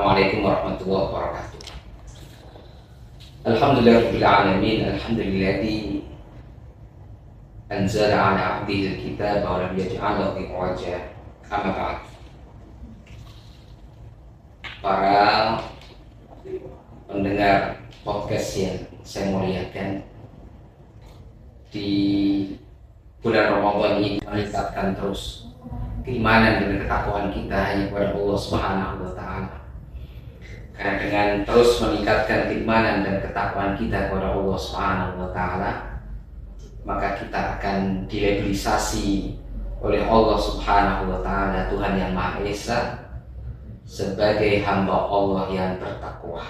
Assalamualaikum warahmatullahi wabarakatuh. Alhamdulillahirabbil alamin, alhamdulilladzi anzala 'ala 'abdihi al-kitaba wa lam yaj'al lahu iwaja. Amma ba'd. Para pendengar podcast yang saya muliakan, di bulan Ramadan ini meningkatkan terus keimanan dan ketakwaan kita hanya kepada Allah Subhanahu wa taala. Karena dengan terus meningkatkan keimanan dan ketakwaan kita kepada Allah Subhanahu wa taala, maka kita akan dilabelisasi oleh Allah Subhanahu wa taala, Tuhan yang Maha Esa, sebagai hamba Allah yang bertakwa.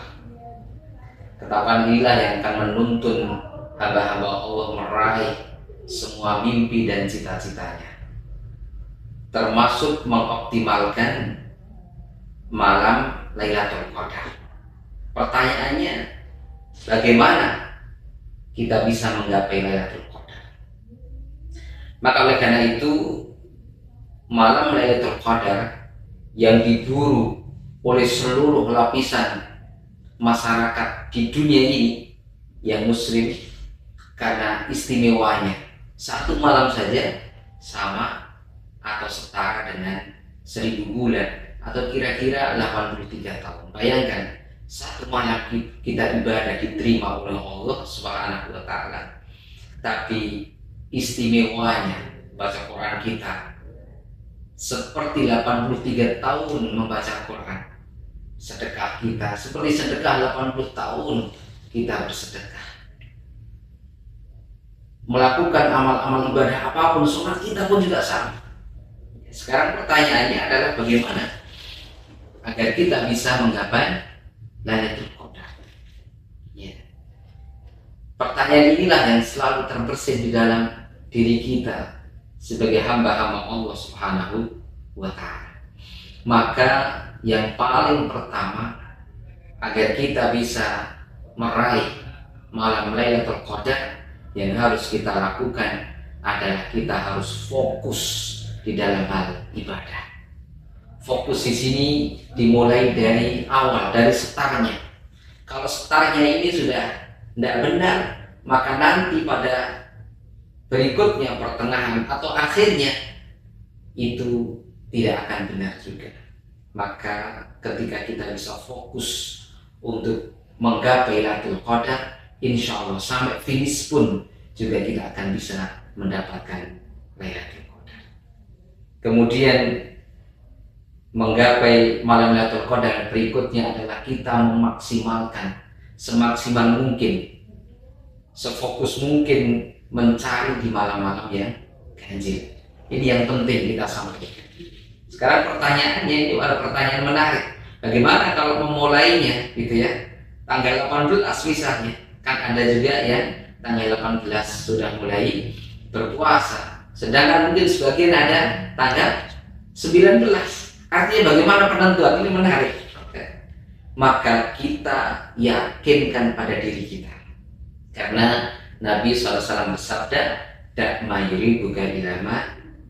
Ketakwaan inilah yang akan menuntun hamba-hamba Allah meraih semua mimpi dan cita-citanya, termasuk mengoptimalkan malam Lailatul Qadar. Pertanyaannya, bagaimana kita bisa menggapai Lailatul Qadar? Maka oleh karena itu, malam Lailatul Qadar yang diburu oleh seluruh lapisan masyarakat di dunia ini yang muslim, karena istimewanya satu malam saja sama atau setara dengan 1000 bulan atau kira-kira 83 tahun. Bayangkan, satu malam kita ibadah diterima oleh Allah Subhanahu wa taala, tapi istimewanya baca Quran kita seperti 83 tahun membaca Quran. Sedekah kita seperti sedekah 80 tahun kita bersedekah. Melakukan amal-amal ibadah apapun, sholat kita pun juga sama. Sekarang pertanyaannya adalah bagaimana agar kita bisa menggapai Lailatul Qadar. Ya. Pertanyaan inilah yang selalu terbersit di dalam diri kita sebagai hamba-hamba Allah Subhanahu wa taala. Maka yang paling pertama agar kita bisa meraih malam Lailatul Qadar, yang harus kita lakukan adalah kita harus fokus di dalam hal ibadah. Fokus di sini dimulai dari awal, dari startnya. Kalau startnya ini sudah tidak benar, maka nanti pada berikutnya, pertengahan atau akhirnya, itu tidak akan benar juga. Maka ketika kita bisa fokus untuk menggapai Lailatul Qadar, insya Allah sampai finish pun juga kita akan bisa mendapatkan Lailatul Qadar. Kemudian menggapai malam Lailatul Qadar berikutnya adalah kita memaksimalkan semaksimal mungkin, sefokus mungkin mencari di malam-malam yang ganjil. Ini yang penting kita sampaikan. Sekarang pertanyaannya, itu ada pertanyaan menarik. Bagaimana kalau memulainya gitu ya? Tanggal 18 misalnya. Kan ada juga yang tanggal 18 sudah mulai berpuasa, sedangkan mungkin sebagian ada tanggal 19. Artinya bagaimana penentuan? Ini menarik. Maka kita yakinkan pada diri kita, karena Nabi SAW bersabda, "Dak ma yuribuka ila ma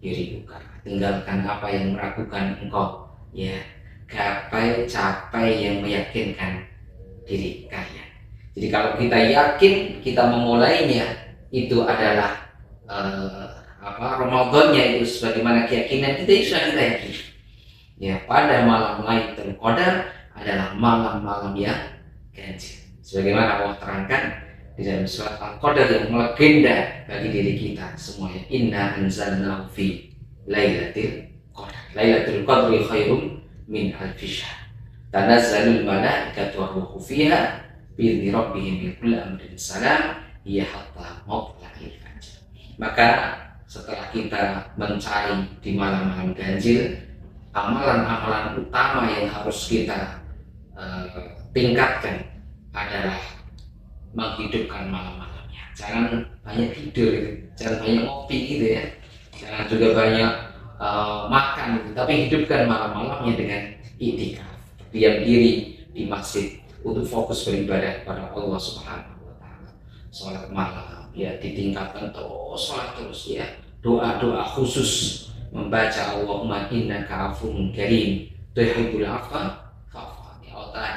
yuribuka." Tinggalkan apa yang meragukan engkau, ya, capai yang meyakinkan diri kalian. Jadi kalau kita yakin kita memulainya itu adalah Ramadannya itu sebagaimana keyakinan kita, itu sudah kita yakin. Ya, pada malam Lailatul Qadar adalah malam-malam yang ganjil. Sebagaimana Allah terangkan di dalam surat Al-Qadar yang melegenda bagi diri kita semuanya. Inna anzalnahu fi Lailatul Qadar. Lailatul Qadri khairum min alfi syahr. Tanazzalul malaikatu wa ruhu fiha bi'izni rabbihim min kulli amrin salam hiya hatta matla'il fajr. Maka setelah kita mencari di malam-malam ganjil, amalan-amalan utama yang harus kita tingkatkan adalah menghidupkan malam-malamnya. Jangan banyak tidur gitu, jangan banyak ngopi gitu ya, jangan juga banyak makan gitu, tapi hidupkan malam-malamnya dengan i'tikaf, diam diri di masjid untuk fokus beribadah kepada Allah Subhanahu wa taala. Salat malam ya ditingkatkan terus, salat terus ya. Doa-doa khusus membaca Allahumma innaka afuwwun karim tuhibbul afwa fa'fu. Ya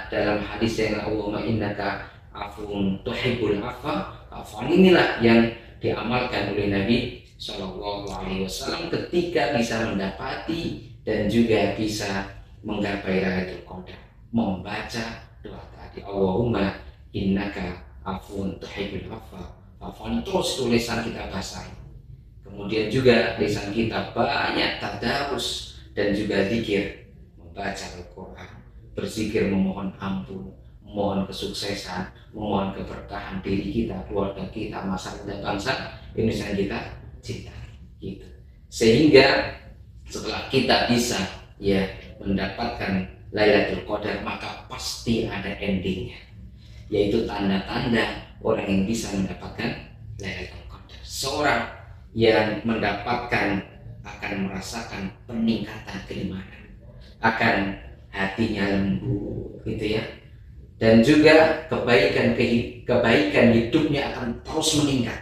dalam hadis yang Allahumma innaka afun tuhibbul afwa fa'fu inilah yang diamalkan oleh Nabi Shallallahu Alaihi Wasallam ketika bisa mendapati dan juga bisa menggapai Lailatul Qadar, membaca doa tadi Allahumma innaka afun tuhibbul afwa fa'fu terus tulisan kita basahi. Kemudian juga lisan kita banyak tadarus dan juga zikir, membaca Al-Quran, berzikir memohon ampun, memohon kesuksesan, memohon keberkahan diri kita, keluarga kita, masyarakat dan bangsa Indonesia yang kita cintai. Gitu. Sehingga setelah kita bisa ya mendapatkan Lailatul Qadar, maka pasti ada endingnya, yaitu tanda-tanda orang yang bisa mendapatkan Lailatul Qadar. Seorang yang mendapatkan akan merasakan peningkatan keimanan, akan hatinya lembut gitu ya, dan juga kebaikan hidupnya akan terus meningkat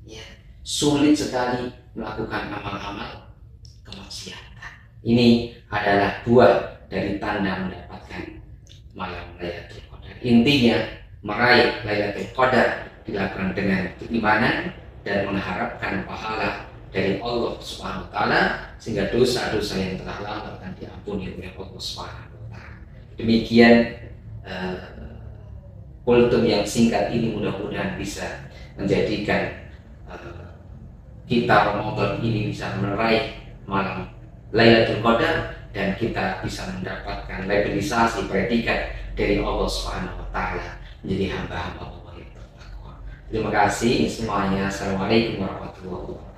ya. Sulit sekali melakukan amal-amal kemaksiatan. Ini adalah buah dari tanda mendapatkan malam Lailatul Qadar. Intinya meraih Lailatul Qadar dilakukan dengan keimanan dan mengharapkan pahala dari Allah Subhanahu wa taala, sehingga dosa-dosa yang telah lalu akan diampuni oleh Allah Subhanahu wa taala. Demikian kultum yang singkat ini mudah-mudahan bisa menjadikan kita Ramadan ini bisa meraih malam Lailatul Qadar dan kita bisa mendapatkan labelisasi predikat dari Allah Subhanahu wa taala menjadi hamba-hamba Allah yang bertakwa. Terima kasih semuanya. Assalamualaikum warahmatullahi wabarakatuh.